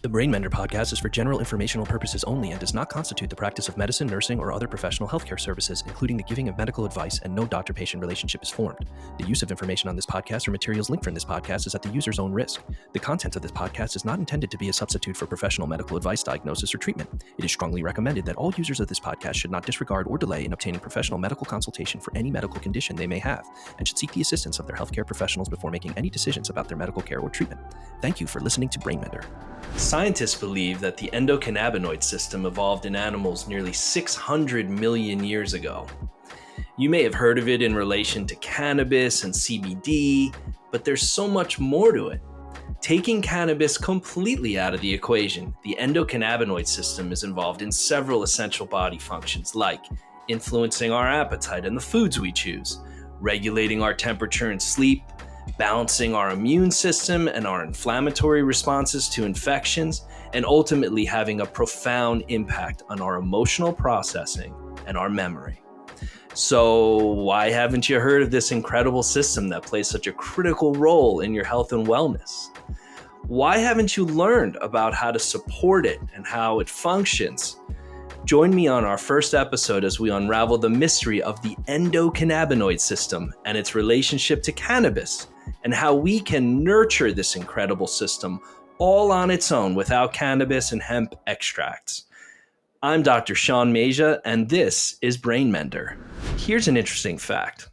The Brainmender podcast is for general informational purposes only and does not constitute the practice of medicine, nursing, or other professional healthcare services, including the giving of medical advice, and no doctor-patient relationship is formed. The use of information on this podcast or materials linked from this podcast is at the user's own risk. The content of this podcast is not intended to be a substitute for professional medical advice, diagnosis, or treatment. It is strongly recommended that all users of this podcast should not disregard or delay in obtaining professional medical consultation for any medical condition they may have, and should seek the assistance of their healthcare professionals before making any decisions about their medical care or treatment. Thank you for listening to Brainmender. Scientists believe that the endocannabinoid system evolved in animals nearly 600 million years ago. You may have heard of it in relation to cannabis and CBD, but there's so much more to it. Taking cannabis completely out of the equation, the endocannabinoid system is involved in several essential body functions like influencing our appetite and the foods we choose, regulating our temperature and sleep, balancing our immune system and our inflammatory responses to infections, and ultimately having a profound impact on our emotional processing and our memory. So why haven't you heard of this incredible system that plays such a critical role in your health and wellness? Why haven't you learned about how to support it and how it functions? Join me on our first episode as we unravel the mystery of the endocannabinoid system and its relationship to cannabis, and how we can nurture this incredible system all on its own without cannabis and hemp extracts. I'm Dr. Shawn Masia, and this is Brainmender. Here's an interesting fact.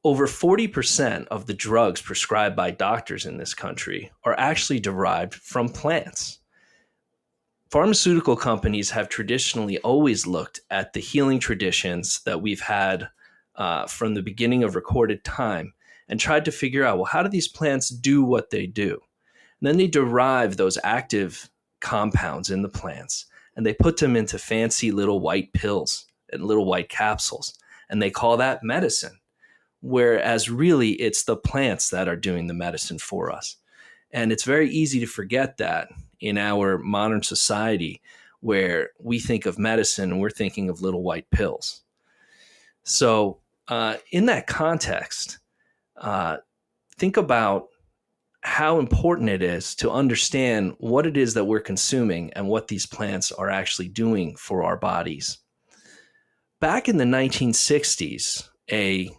Over 40% of the drugs prescribed by doctors in this country are actually derived from plants. Pharmaceutical companies have traditionally always looked at the healing traditions that we've had from the beginning of recorded time and tried to figure out, well, how do these plants do what they do? And then they derive those active compounds in the plants and they put them into fancy little white pills and little white capsules, and they call that medicine. Whereas really it's the plants that are doing the medicine for us. And it's very easy to forget that in our modern society where we think of medicine and we're thinking of little white pills. So in that context, think about how important it is to understand what it is that we're consuming and what these plants are actually doing for our bodies. Back in the 1960s, a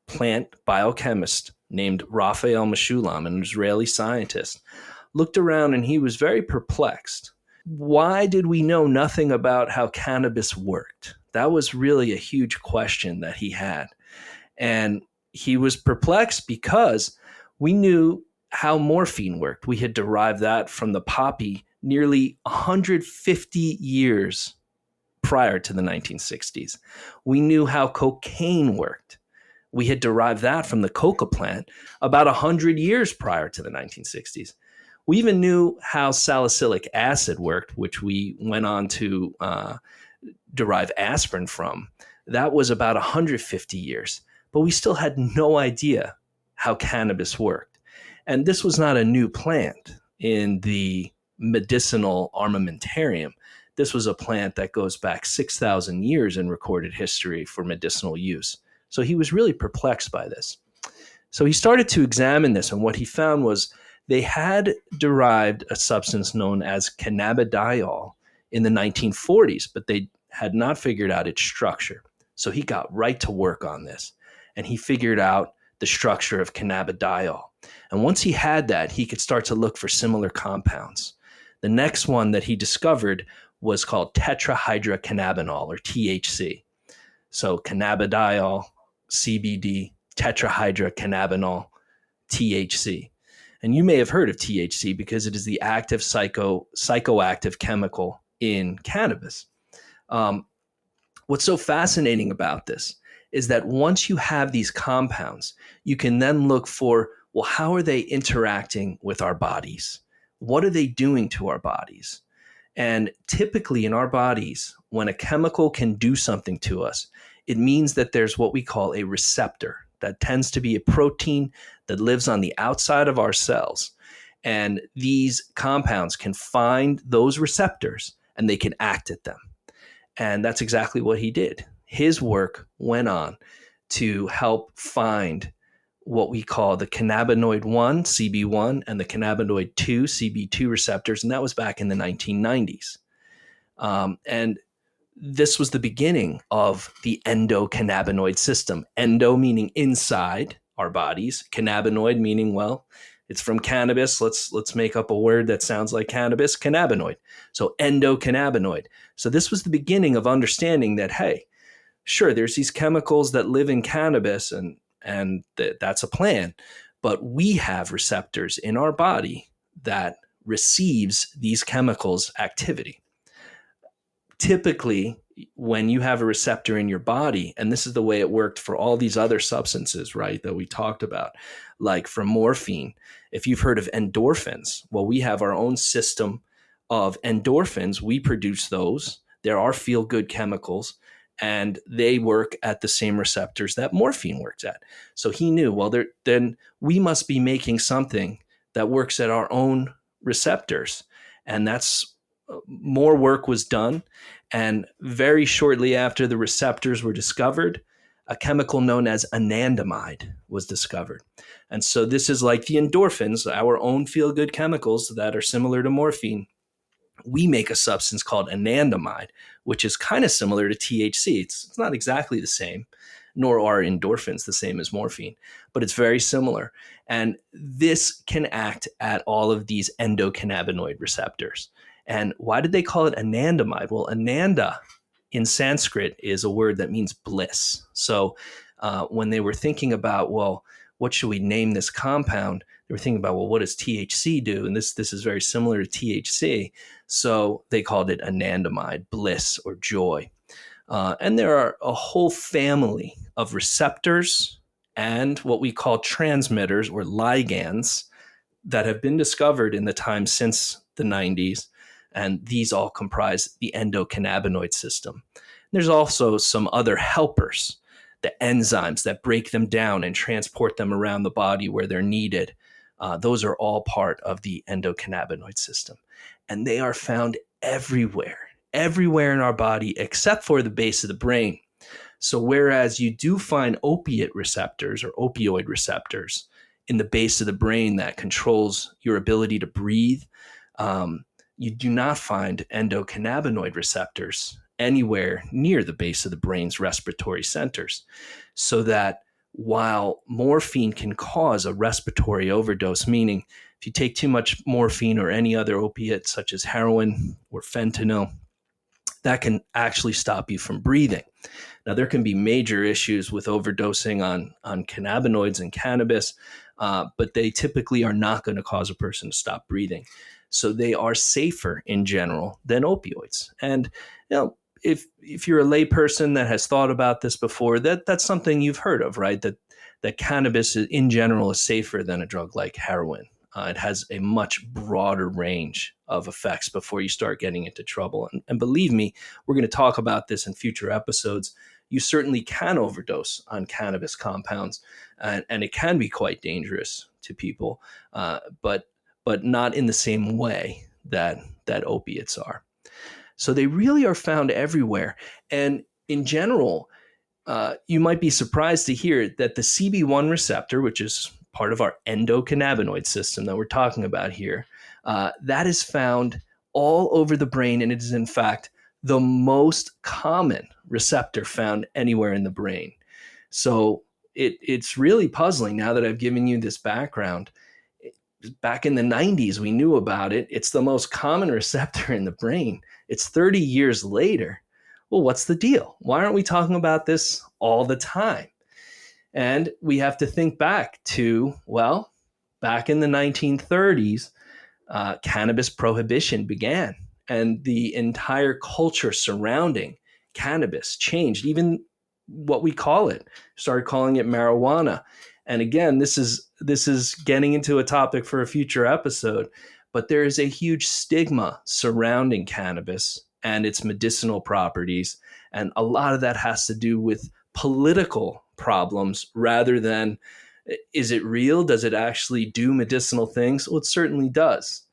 plant biochemist named Raphael Mechoulam, an Israeli scientist, looked around and he was very perplexed. Why did we know nothing about how cannabis worked? That was really a huge question that he had. And he was perplexed because we knew how morphine worked. We had derived that from the poppy nearly 150 years prior to the 1960s. We knew how cocaine worked. We had derived that from the coca plant about 100 years prior to the 1960s. We even knew how salicylic acid worked, which we went on to derive aspirin from. That was about 150 years. But we still had no idea how cannabis worked. And this was not a new plant in the medicinal armamentarium. This was a plant that goes back 6,000 years in recorded history for medicinal use. So he was really perplexed by this. So he started to examine this, and what he found was they had derived a substance known as cannabidiol in the 1940s, but they had not figured out its structure. So he got right to work on this, and he figured out the structure of cannabidiol. And once he had that, he could start to look for similar compounds. The next one that he discovered was called tetrahydrocannabinol, or THC. So cannabidiol, CBD, tetrahydrocannabinol, THC. And you may have heard of THC because it is the active psychoactive chemical in cannabis. What's so fascinating about this is that once you have these compounds, you can then look for, well, how are they interacting with our bodies? What are they doing to our bodies? And typically in our bodies, when a chemical can do something to us, it means that there's what we call a receptor that tends to be a protein that lives on the outside of our cells. And these compounds can find those receptors and they can act at them. And that's exactly what he did. His work went on to help find what we call the cannabinoid 1, CB1, and the cannabinoid 2, CB2 receptors, and that was back in the 1990s. And this was the beginning of the endocannabinoid system. Endo meaning inside our bodies, cannabinoid meaning, well, it's from cannabis. Let's make up a word that sounds like cannabis, cannabinoid. So endocannabinoid. So this was the beginning of understanding that, hey, sure, there's these chemicals that live in cannabis and that's a plan, but we have receptors in our body that receives these chemicals activity. Typically, when you have a receptor in your body, and this is the way it worked for all these other substances, right, that we talked about, like for morphine, if you've heard of endorphins, well, we have our own system of endorphins. We produce those. There are feel-good chemicals, and they work at the same receptors that morphine works at. So he knew, well, then we must be making something that works at our own receptors. And that's more work was done. And very shortly after the receptors were discovered, a chemical known as anandamide was discovered. And so this is like the endorphins, our own feel-good chemicals that are similar to morphine. We make a substance called anandamide, which is kind of similar to THC. It's not exactly the same, nor are endorphins the same as morphine, but it's very similar. And this can act at all of these endocannabinoid receptors. And why did they call it anandamide? Well, ananda in Sanskrit is a word that means bliss. So when they were thinking about, well, what should we name this compound? They were thinking about, well, what does THC do? And this is very similar to THC. So they called it anandamide, bliss or joy. And there are a whole family of receptors and what we call transmitters or ligands that have been discovered in the time since the 90s. And these all comprise the endocannabinoid system. There's also some other helpers, the enzymes that break them down and transport them around the body where they're needed. Those are all part of the endocannabinoid system. And they are found everywhere in our body except for the base of the brain. So whereas you do find opiate receptors or opioid receptors in the base of the brain that controls your ability to breathe, you do not find endocannabinoid receptors anywhere near the base of the brain's respiratory centers. So that while morphine can cause a respiratory overdose, meaning if you take too much morphine or any other opiate such as heroin or fentanyl, that can actually stop you from breathing. Now, there can be major issues with overdosing on cannabinoids and cannabis, but they typically are not going to cause a person to stop breathing. So they are safer in general than opioids. And if you're a layperson that has thought about this before, that's something you've heard of, right? That cannabis in general is safer than a drug like heroin. It has a much broader range of effects before you start getting into trouble. And believe me, we're going to talk about this in future episodes. You certainly can overdose on cannabis compounds, and it can be quite dangerous to people, but not in the same way that opiates are. So they really are found everywhere. And in general, you might be surprised to hear that the CB1 receptor, which is part of our endocannabinoid system that we're talking about here, that is found all over the brain. And it is, in fact, the most common receptor found anywhere in the brain. So it's really puzzling now that I've given you this background. Back in the 90s, we knew about it. It's the most common receptor in the brain. It's 30 years later. Well, what's the deal? Why aren't we talking about this all the time? And we have to think back to, well, back in the 1930s, cannabis prohibition began, and the entire culture surrounding cannabis changed. Even what we call it, started calling it marijuana. And again, this is getting into a topic for a future episode, but there is a huge stigma surrounding cannabis and its medicinal properties. And a lot of that has to do with political problems rather than, is it real? Does it actually do medicinal things? Well, it certainly does.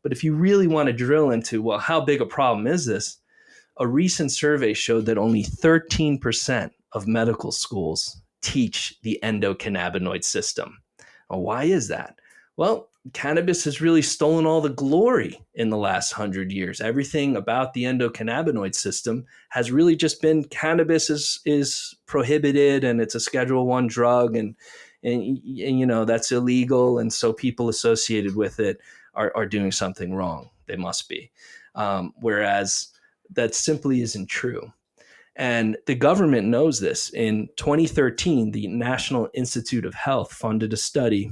But if you really want to drill into, well, how big a problem is this? A recent survey showed that only 13% of medical schools teach the endocannabinoid system. Well, why is that? Well, cannabis has really stolen all the glory in the last 100 years. Everything about the endocannabinoid system has really just been cannabis is prohibited and it's a Schedule 1 drug and that's illegal. And so people associated with it are doing something wrong. They must be. Whereas that simply isn't true. And the government knows this. In 2013, the National Institute of Health funded a study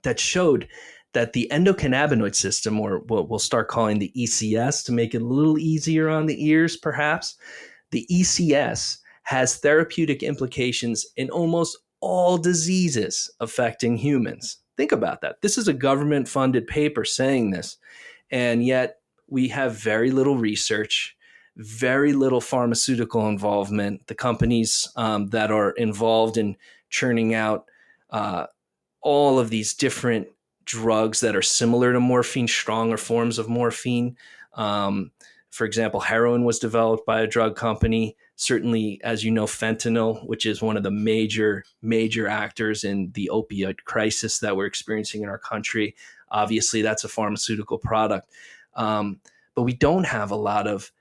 that showed that the endocannabinoid system, or what we'll start calling the ECS to make it a little easier on the ears, perhaps, the ECS has therapeutic implications in almost all diseases affecting humans. Think about that. This is a government funded paper saying this, and yet we have very little research, very little pharmaceutical involvement. The companies that are involved in churning out all of these different drugs that are similar to morphine, stronger forms of morphine. For example, heroin was developed by a drug company. Certainly, as you know, fentanyl, which is one of the major actors in the opioid crisis that we're experiencing in our country. Obviously, that's a pharmaceutical product. But we don't have a lot of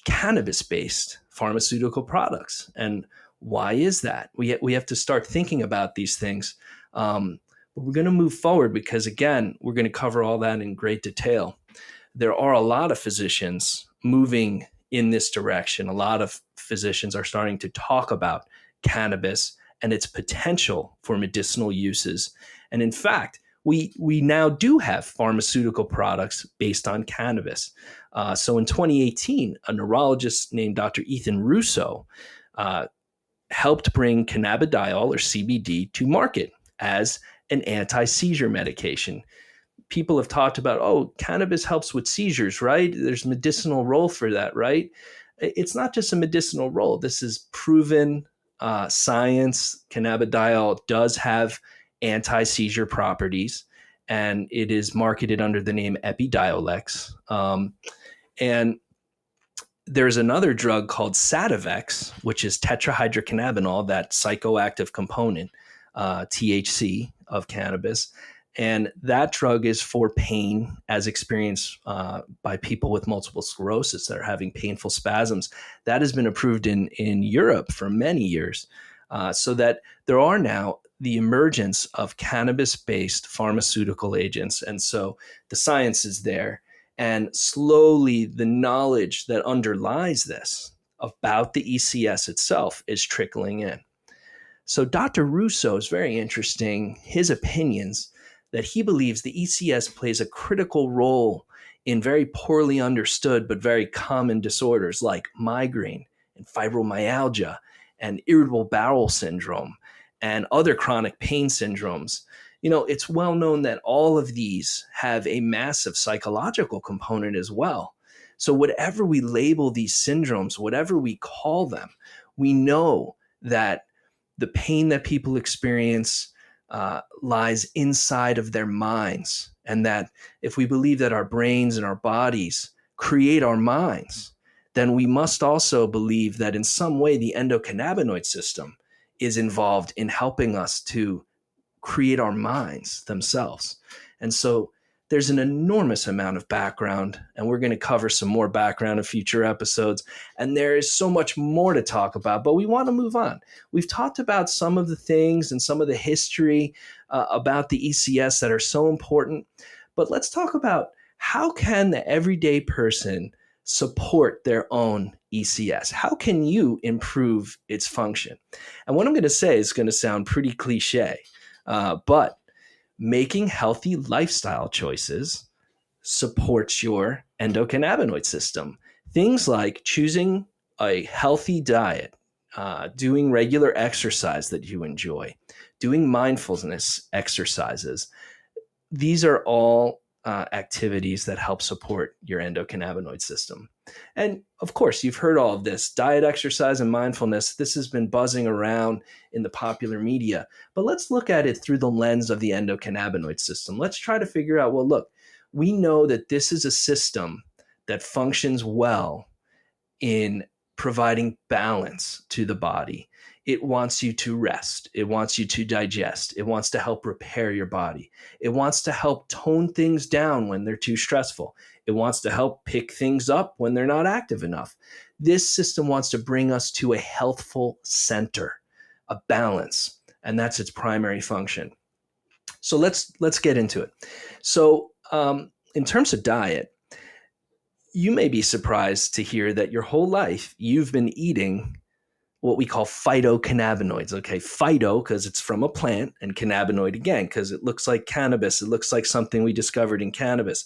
cannabis-based pharmaceutical products. And why is that? We have to start thinking about these things. But we're going to move forward because, again, we're going to cover all that in great detail. There are a lot of physicians moving in this direction. A lot of physicians are starting to talk about cannabis and its potential for medicinal uses. And in fact, we now do have pharmaceutical products based on cannabis. So in 2018, a neurologist named Dr. Ethan Russo helped bring cannabidiol, or CBD, to market as an anti-seizure medication. People have talked about, cannabis helps with seizures, right? There's a medicinal role for that, right? It's not just a medicinal role. This is proven science. Cannabidiol does have anti-seizure properties, and it is marketed under the name Epidiolex. And there's another drug called Sativex, which is tetrahydrocannabinol, that psychoactive component, THC of cannabis. And that drug is for pain, as experienced by people with multiple sclerosis that are having painful spasms. That has been approved in Europe for many years, so that there are now the emergence of cannabis-based pharmaceutical agents. And so the science is there. And slowly the knowledge that underlies this about the ECS itself is trickling in. So Dr. Russo is very interesting, his opinions, that he believes the ECS plays a critical role in very poorly understood but very common disorders like migraine and fibromyalgia and irritable bowel syndrome and other chronic pain syndromes. It's well known that all of these have a massive psychological component as well. So whatever we label these syndromes, whatever we call them, we know that the pain that people experience lies inside of their minds. And that if we believe that our brains and our bodies create our minds, then we must also believe that in some way the endocannabinoid system is involved in helping us to create our minds themselves. And so there's an enormous amount of background, and we're going to cover some more background in future episodes. And there is so much more to talk about, but we want to move on. We've talked about some of the things and some of the history about the ECS that are so important, but let's talk about how can the everyday person support their own ECS? How can you improve its function? And what I'm going to say is going to sound pretty cliche, but making healthy lifestyle choices supports your endocannabinoid system. Things like choosing a healthy diet, doing regular exercise that you enjoy, doing mindfulness exercises. These are all activities that help support your endocannabinoid system. And of course, you've heard all of this, diet, exercise, and mindfulness. This has been buzzing around in the popular media, but let's look at it through the lens of the endocannabinoid system. Let's try to figure out, well, look, we know that this is a system that functions well in providing balance to the body, It wants you to rest. It wants you to digest. It wants to help repair your body. It wants to help tone things down when they're too stressful. It wants to help pick things up when they're not active enough. This system wants to bring us to a healthful center, a balance, and that's its primary function. So let's get into it. So in terms of diet, you may be surprised to hear that your whole life you've been eating what we call phytocannabinoids. Okay, phyto because it's from a plant, and cannabinoid again because it looks like cannabis. It looks like something we discovered in cannabis.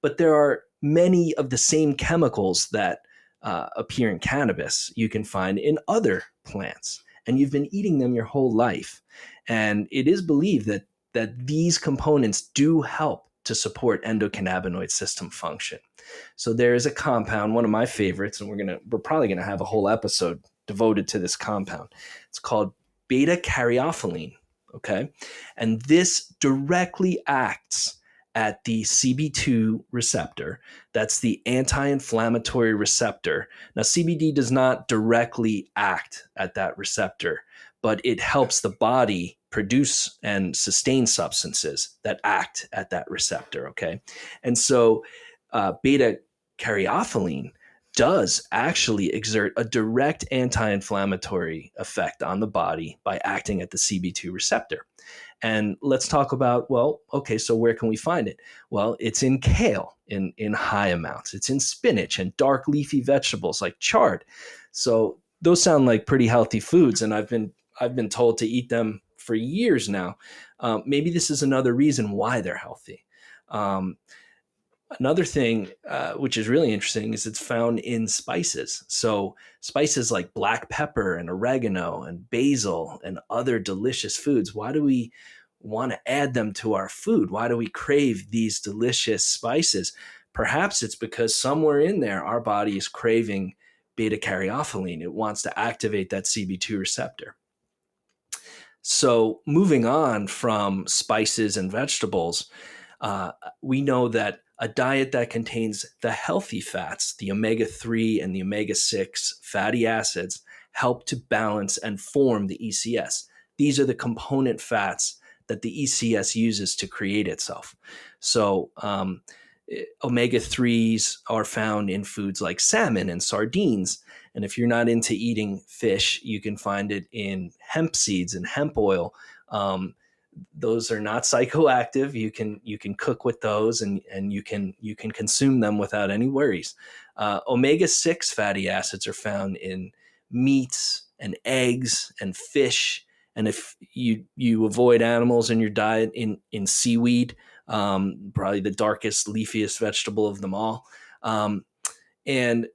But there are many of the same chemicals that appear in cannabis you can find in other plants, and you've been eating them your whole life. And it is believed that these components do help to support endocannabinoid system function. So there is a compound, one of my favorites, and we're probably gonna have a whole episode devoted to this compound. It's called beta caryophyllene. Okay, and this directly acts at the CB2 receptor. That's the anti-inflammatory receptor. Now, CBD does not directly act at that receptor, but it helps the body produce and sustain substances that act at that receptor. Okay, and so beta caryophyllene does actually exert a direct anti-inflammatory effect on the body by acting at the CB2 receptor. And let's talk about, well, okay, so where can we find it? Well, it's in kale in high amounts. It's in spinach and dark leafy vegetables like chard. So those sound like pretty healthy foods, and I've been told to eat them for years now. Maybe this is another reason why they're healthy. Another thing, which is really interesting, is it's found in spices. So spices like black pepper and oregano and basil and other delicious foods. Why do we want to add them to our food? Why do we crave these delicious spices? Perhaps it's because somewhere in there, our body is craving beta caryophyllene. It wants to activate that CB2 receptor. So moving on from spices and vegetables, we know that a diet that contains the healthy fats, the omega-3 and the omega-6 fatty acids, help to balance and form the ECS. These are the component fats that the ECS uses to create itself. So omega-3s are found in foods like salmon and sardines. And if you're not into eating fish, you can find it in hemp seeds and hemp oil. Those are not psychoactive. You can cook with those, and you can consume them without any worries. Omega-6 fatty acids are found in meats and eggs and fish. And if you avoid animals in your diet, in seaweed, probably the darkest, leafiest vegetable of them all. And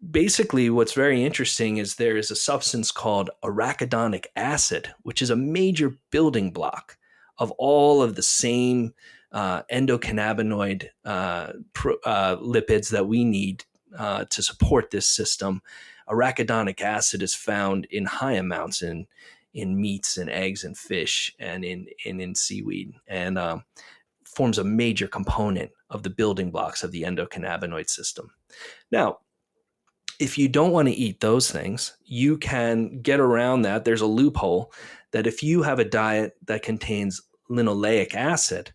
basically, what's very interesting is there is a substance called arachidonic acid, which is a major building block of all of the same endocannabinoid lipids that we need to support this system. Arachidonic acid is found in high amounts in meats and eggs and fish and in seaweed, and forms a major component of the building blocks of the endocannabinoid system. Now, if you don't want to eat those things, you can get around that. There's a loophole that if you have a diet that contains linoleic acid,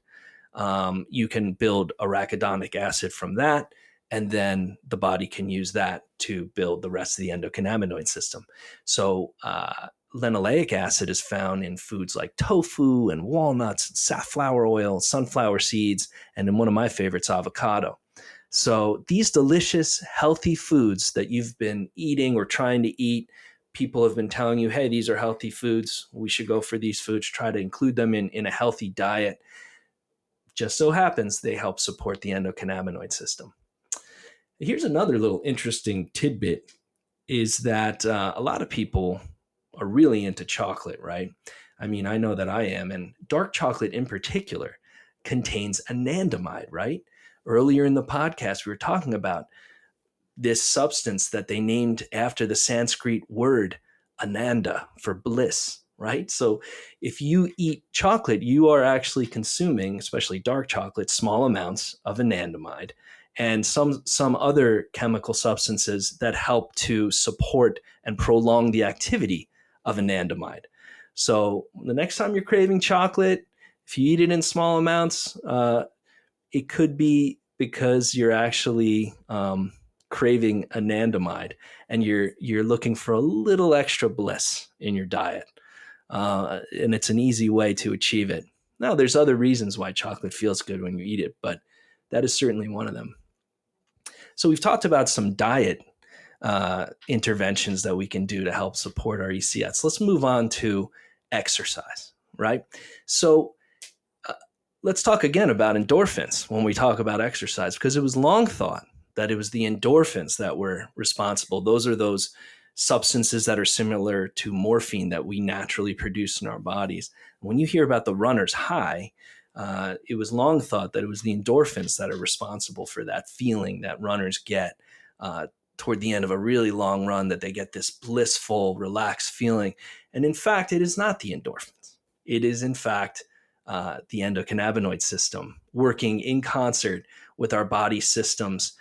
you can build arachidonic acid from that, and then the body can use that to build the rest of the endocannabinoid system. So linoleic acid is found in foods like tofu and walnuts, and safflower oil, sunflower seeds, and in one of my favorites, avocado. So these delicious, healthy foods that you've been eating or trying to eat, people have been telling you, hey, these are healthy foods. We should go for these foods, try to include them in a healthy diet. Just so happens they help support the endocannabinoid system. Here's another little interesting tidbit is that a lot of people are really into chocolate, right? I mean, I know that I am. And dark chocolate in particular contains anandamide, right? Earlier in the podcast, we were talking about this substance that they named after the Sanskrit word ananda for bliss, right? So if you eat chocolate, you are actually consuming, especially dark chocolate, small amounts of anandamide and some other chemical substances that help to support and prolong the activity of anandamide. So the next time you're craving chocolate, if you eat it in small amounts, it could be because you're actually craving anandamide and you're looking for a little extra bliss in your diet. And it's an easy way to achieve it. Now, there's other reasons why chocolate feels good when you eat it, but that is certainly one of them. So we've talked about some diet interventions that we can do to help support our ECS. Let's move on to exercise, right? So let's talk again about endorphins when we talk about exercise, because it was long thought that it was the endorphins that were responsible. Those are those substances that are similar to morphine that we naturally produce in our bodies. When you hear about the runner's high, it was long thought that it was the endorphins that are responsible for that feeling that runners get toward the end of a really long run, that they get this blissful, relaxed feeling. And in fact, it is not the endorphins. It is, in fact, the endocannabinoid system working in concert with our body systems.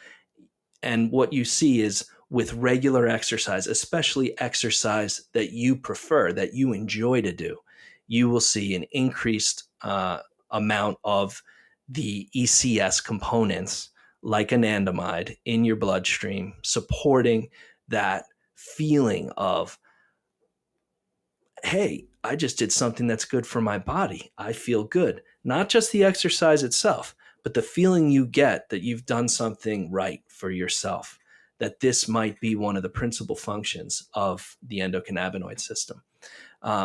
And what you see is with regular exercise, especially exercise that you prefer, that you enjoy to do, you will see an increased amount of the ECS components like anandamide in your bloodstream, supporting that feeling of, hey, I just did something that's good for my body. I feel good. Not just the exercise itself, but the feeling you get that you've done something right for yourself, that this might be one of the principal functions of the endocannabinoid system.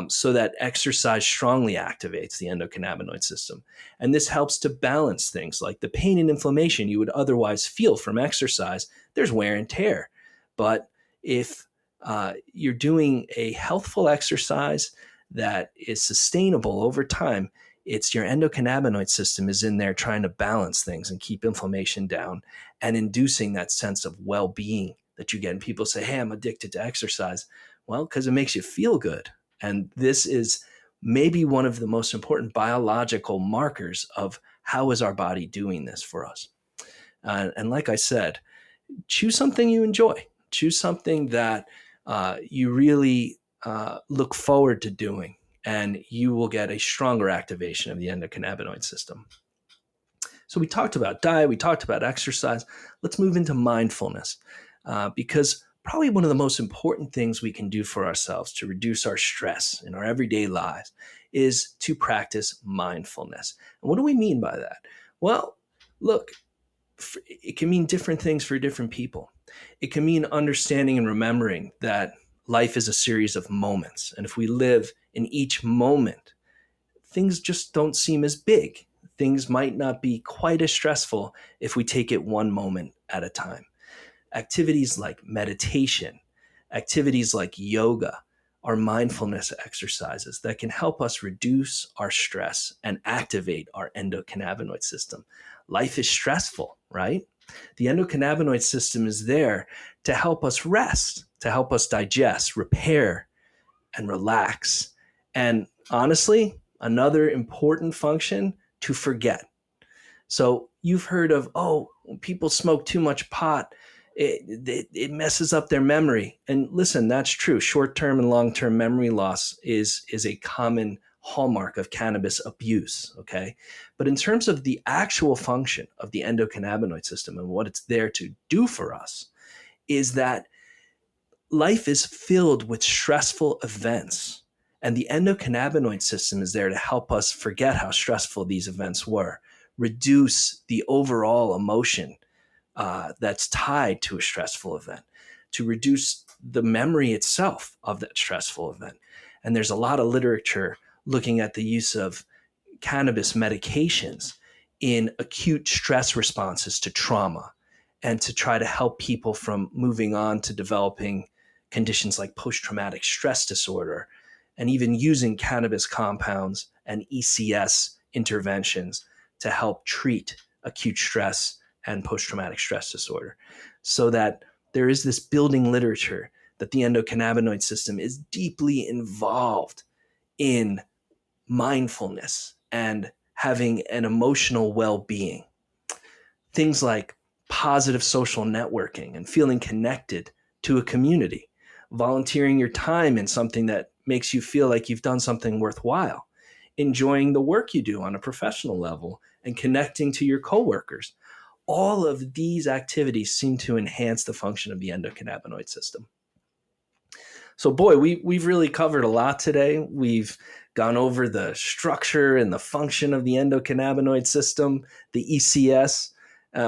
So that exercise strongly activates the endocannabinoid system. And this helps to balance things like the pain and inflammation you would otherwise feel from exercise. There's wear and tear. But if you're doing a healthful exercise that is sustainable over time, it's your endocannabinoid system is in there trying to balance things and keep inflammation down and inducing that sense of well-being that you get. And people say, hey, I'm addicted to exercise. Well, because it makes you feel good. And this is maybe one of the most important biological markers of how is our body doing this for us. And like I said, choose something you enjoy. Choose something that you really look forward to doing, and you will get a stronger activation of the endocannabinoid system. So we talked about diet, we talked about exercise. Let's move into mindfulness, because probably one of the most important things we can do for ourselves to reduce our stress in our everyday lives is to practice mindfulness. And what do we mean by that? Well, look, it can mean different things for different people. It can mean understanding and remembering that life is a series of moments. And if we live in each moment, things just don't seem as big. Things might not be quite as stressful if we take it one moment at a time. Activities like meditation, activities like yoga, are mindfulness exercises that can help us reduce our stress and activate our endocannabinoid system. Life is stressful, right? The endocannabinoid system is there to help us rest, to help us digest, repair, and relax. And honestly, another important function, to forget. So you've heard of, when people smoke too much pot, it messes up their memory. And listen, that's true. Short-term and long-term memory loss is a common hallmark of cannabis abuse, okay? But in terms of the actual function of the endocannabinoid system and what it's there to do for us, is that life is filled with stressful events. And the endocannabinoid system is there to help us forget how stressful these events were, reduce the overall emotion that's tied to a stressful event, to reduce the memory itself of that stressful event. And there's a lot of literature looking at the use of cannabis medications in acute stress responses to trauma, and to try to help people from moving on to developing conditions like post-traumatic stress disorder, and even using cannabis compounds and ECS interventions to help treat acute stress and post-traumatic stress disorder. So that there is this building literature that the endocannabinoid system is deeply involved in mindfulness and having an emotional well-being. Things like positive social networking and feeling connected to a community, volunteering your time in something that makes you feel like you've done something worthwhile, enjoying the work you do on a professional level, and connecting to your coworkers. All of these activities seem to enhance the function of the endocannabinoid system. So, boy, we've really covered a lot today. We've gone over the structure and the function of the endocannabinoid system, the ECS.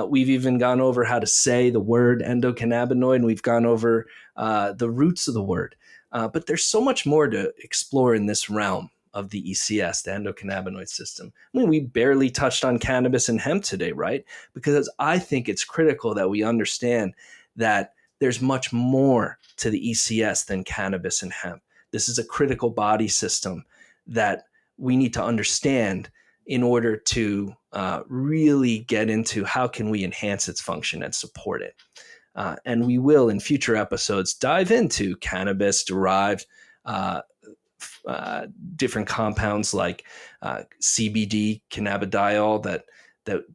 We've even gone over how to say the word endocannabinoid, and we've gone over the roots of the word. But there's so much more to explore in this realm of the ECS, the endocannabinoid system. I mean, we barely touched on cannabis and hemp today, right? Because I think it's critical that we understand that there's much more to the ECS than cannabis and hemp. This is a critical body system that we need to understand in order to really get into how can we enhance its function and support it. And we will, in future episodes, dive into cannabis-derived different compounds like CBD, cannabidiol,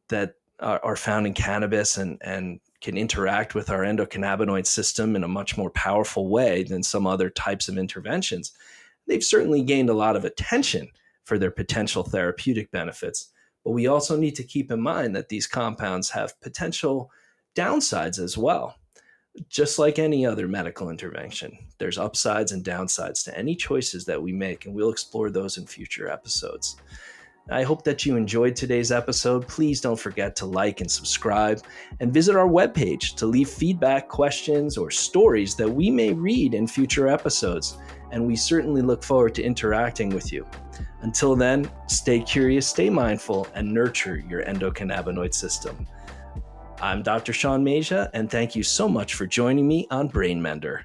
that are found in cannabis and can interact with our endocannabinoid system in a much more powerful way than some other types of interventions. They've certainly gained a lot of attention for their potential therapeutic benefits, but we also need to keep in mind that these compounds have potential downsides as well. Just like any other medical intervention, there's upsides and downsides to any choices that we make, and we'll explore those in future episodes. I hope that you enjoyed today's episode. Please don't forget to like and subscribe, and visit our webpage to leave feedback, questions, or stories that we may read in future episodes. And we certainly look forward to interacting with you. Until then, stay curious, stay mindful, and nurture your endocannabinoid system. I'm Dr. Shawn Masia, and thank you so much for joining me on Brainmender.